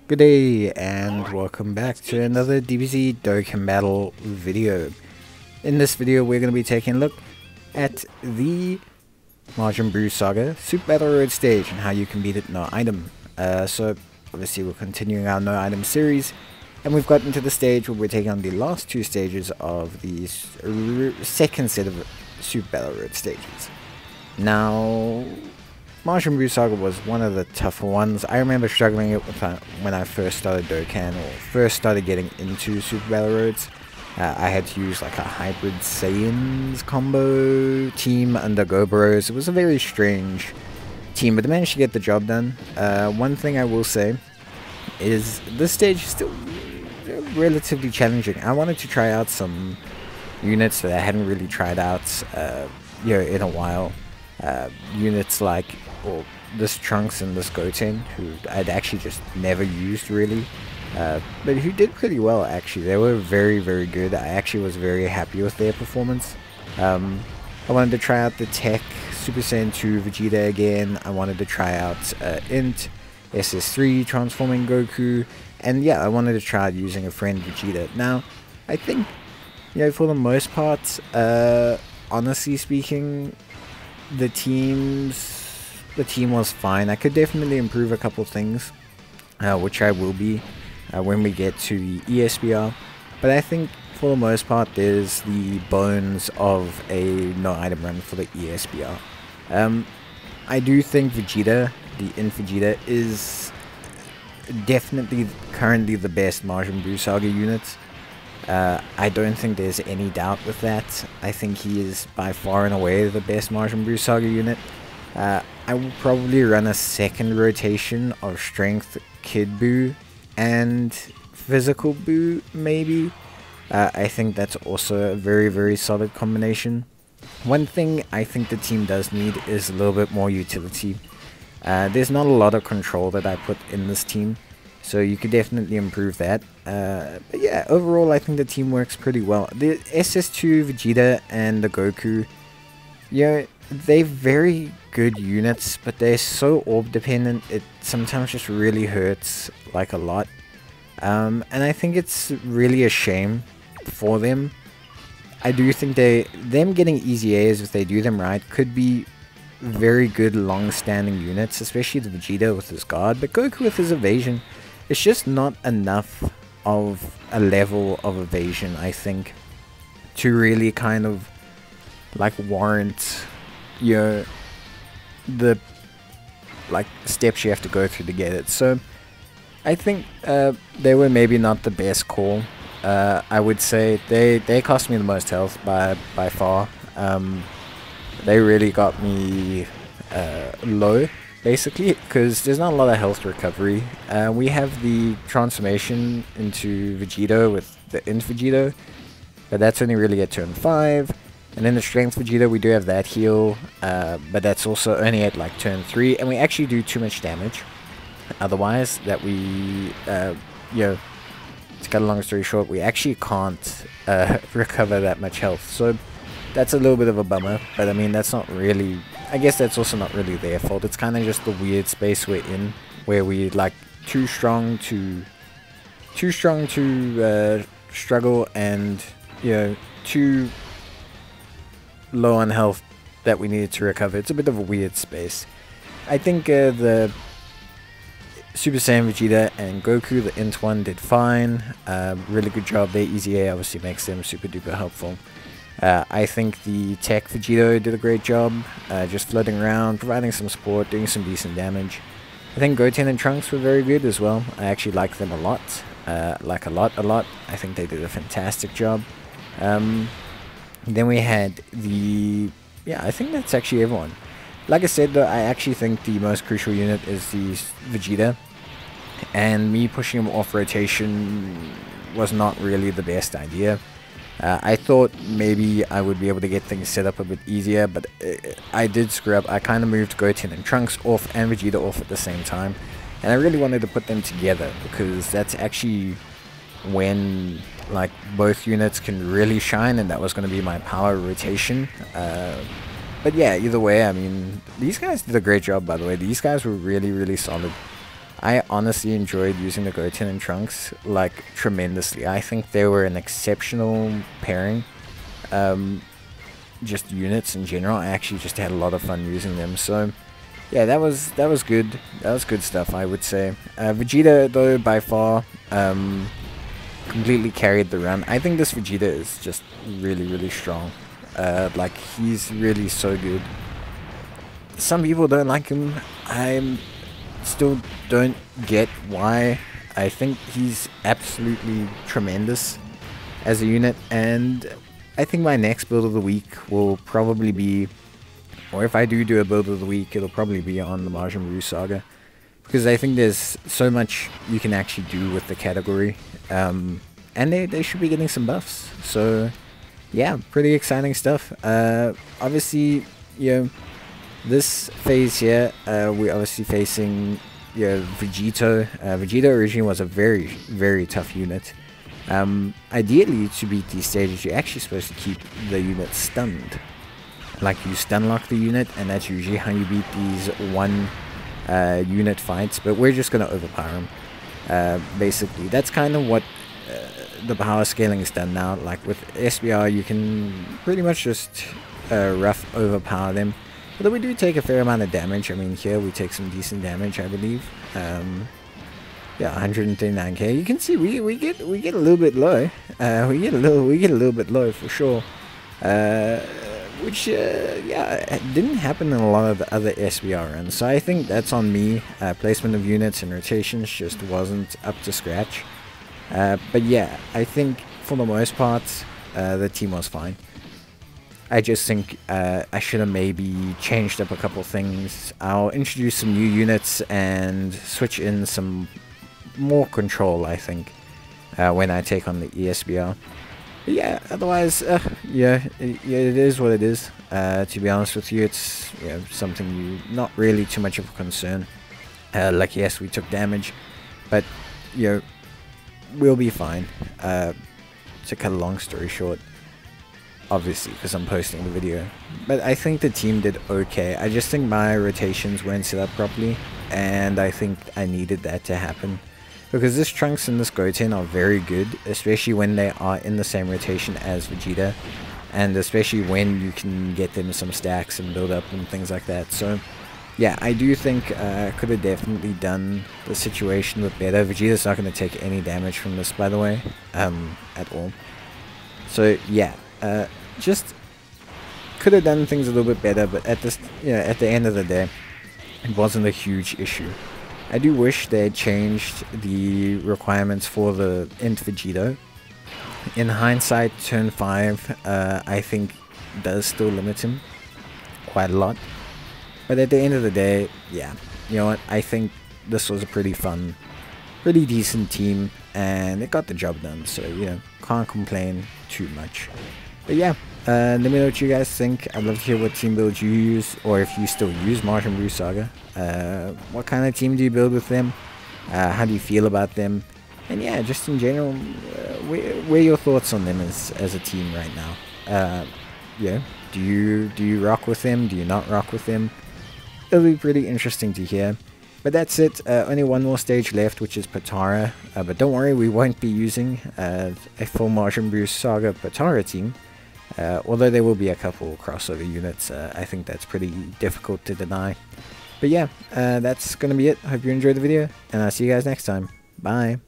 Good day and welcome back to another DBZ Dokkan battle video. In this video we're going to be taking a look at the Majin Buu Saga Super Battle Road stage and how you can beat it no item. So obviously we're continuing our no item series and we've gotten to the stage where we're taking on the last two stages of the second set of Super Battle Road stages. Now Majin Buu Saga was one of the tougher ones. I remember struggling it with when I first started Dokkan or first started getting into Super Battle Roads. I had to use like a hybrid Saiyans combo team under Gobros. It was a very strange team, but I managed to get the job done. One thing I will say is this stage is still relatively challenging. I wanted to try out some units that I hadn't really tried out in a while. Units like this Trunks and this Goten, who I'd actually just never used really, but who did pretty well actually. They were very good. I actually was very happy with their performance. I wanted to try out the Tech Super Saiyan 2 Vegeta again. I wanted to try out Int, SS3 transforming Goku, and yeah, I wanted to try out using a friend Vegeta. Now, I think, for the most part, honestly speaking, the team was fine. I could definitely improve a couple things, which I will be when we get to the ESBR, but I think for the most part there's the bones of a no item run for the ESBR. I do think Vegeta, the Int Vegeta, is definitely currently the best Majin Buu Saga unit. I don't think there's any doubt with that. I think he is by far and away the best Majin Buu Saga unit. I will probably run a second rotation of Strength Kid Buu and Physical Buu, maybe. I think that's also a very solid combination. One thing I think the team does need is a little bit more utility. There's not a lot of control that I put in this team, so you could definitely improve that. But yeah, overall I think the team works pretty well. The SS2 Vegeta and the Goku, they're very good units, but they're so orb dependent, it sometimes just really hurts like a lot. And I think it's really a shame for them. I do think them getting easy A's, if they do them right, could be very good long-standing units, especially the Vegeta with his guard, but Goku with his evasion, it's just not enough of a level of evasion, I think, to really kind of like warrant the steps you have to go through to get it. So I think they were maybe not the best call. I would say they cost me the most health by far. They really got me low, basically, because there's not a lot of health recovery. We have the transformation into Vegeta with the Int Vegeta, but that's only really at turn 5. And then the Strength Vegeta, we do have that heal, but that's also only at like turn 3, and we actually do too much damage. Otherwise, that we, to cut a long story short, we actually can't recover that much health. So that's a little bit of a bummer, but I mean, that's not really, I guess that's also not really their fault. It's kind of just the weird space we're in, where we like too strong to struggle, and too low on health that we needed to recover. It's a bit of a weird space. I think the Super Saiyan Vegeta and Goku, the Int one, did fine. Really good job. Their easy A obviously makes them super duper helpful. I think the Tech Vegeta did a great job, just floating around, providing some support, doing some decent damage. I think Goten and Trunks were very good as well. I actually like them a lot. Like a lot. I think they did a fantastic job. Then we had I think that's actually everyone. Like I said though, I actually think the most crucial unit is the Vegeta, and me pushing him off rotation was not really the best idea. I thought maybe I would be able to get things set up a bit easier, but I did screw up. I kind of moved Goten and Trunks off and Vegeta off at the same time, and I really wanted to put them together because that's actually when like both units can really shine, and that was going to be my power rotation. But yeah, either way, I mean, these guys did a great job, by the way. These guys were really solid. I honestly enjoyed using the Goten and Trunks like tremendously. I think they were an exceptional pairing. Just units in general. I actually just had a lot of fun using them. So yeah, that was good. That was good stuff, I would say. Vegeta though, by far, completely carried the run. I think this Vegeta is just really strong. Like, he's really so good. Some people don't like him. I still don't get why. I think he's absolutely tremendous as a unit, and I think my next build of the week will probably be, or if I do a build of the week, it'll probably be on the Majin Buu Saga, because I think there's so much you can actually do with the category, and they should be getting some buffs. So yeah, pretty exciting stuff. Obviously, you know, this phase here, we're obviously facing, you know, Vegito. Vegito originally was a very tough unit. Ideally, to beat these stages, you're actually supposed to keep the unit stunned. Like, you stun lock the unit, and that's usually how you beat these one unit fights, but we're just going to overpower them. Basically, that's kind of what the power scaling is done now. Like, with SBR, you can pretty much just rough overpower them. Although we do take a fair amount of damage. I mean, here we take some decent damage, I believe. Yeah, 139k. You can see we get a little bit low. We get a little bit low for sure. Which yeah, didn't happen in a lot of the other SBR runs. So I think that's on me. Placement of units and rotations just wasn't up to scratch. But yeah, I think for the most part, the team was fine. I just think I should have maybe changed up a couple things. I'll introduce some new units and switch in some more control, I think, when I take on the ESBR. But yeah, otherwise, yeah, it is what it is. To be honest with you, it's, you know, something not really too much of a concern. Like, yes, we took damage, but, you know, we'll be fine. To cut a long story short, obviously, because I'm posting the video. But I think the team did okay. I just think my rotations weren't set up properly, and I think I needed that to happen. Because this Trunks and this Goten are very good, especially when they are in the same rotation as Vegeta, and especially when you can get them some stacks and build up and things like that. So yeah, I do think I could have definitely done the situation with better. Vegeta's not going to take any damage from this, by the way, at all. So yeah, just could have done things a little bit better, but at this, you know, at the end of the day, it wasn't a huge issue. I do wish they had changed the requirements for the Int Vegito. In hindsight, turn 5, I think, does still limit him quite a lot. But at the end of the day, yeah, you know what, I think this was a pretty fun, pretty decent team, and it got the job done, so, you know, can't complain too much. But yeah, let me know what you guys think. I'd love to hear what team builds you use, or if you still use Majin Buu Saga. What kind of team do you build with them? How do you feel about them? And yeah, just in general, where are your thoughts on them as a team right now? Yeah, do you rock with them? Do you not rock with them? It'll be pretty interesting to hear. But that's it. Only one more stage left, which is Patara. But don't worry, we won't be using a full Majin Buu Saga Patara team. Although there will be a couple crossover units. I think that's pretty difficult to deny. But yeah, that's going to be it. Hope you enjoyed the video, and I'll see you guys next time. Bye.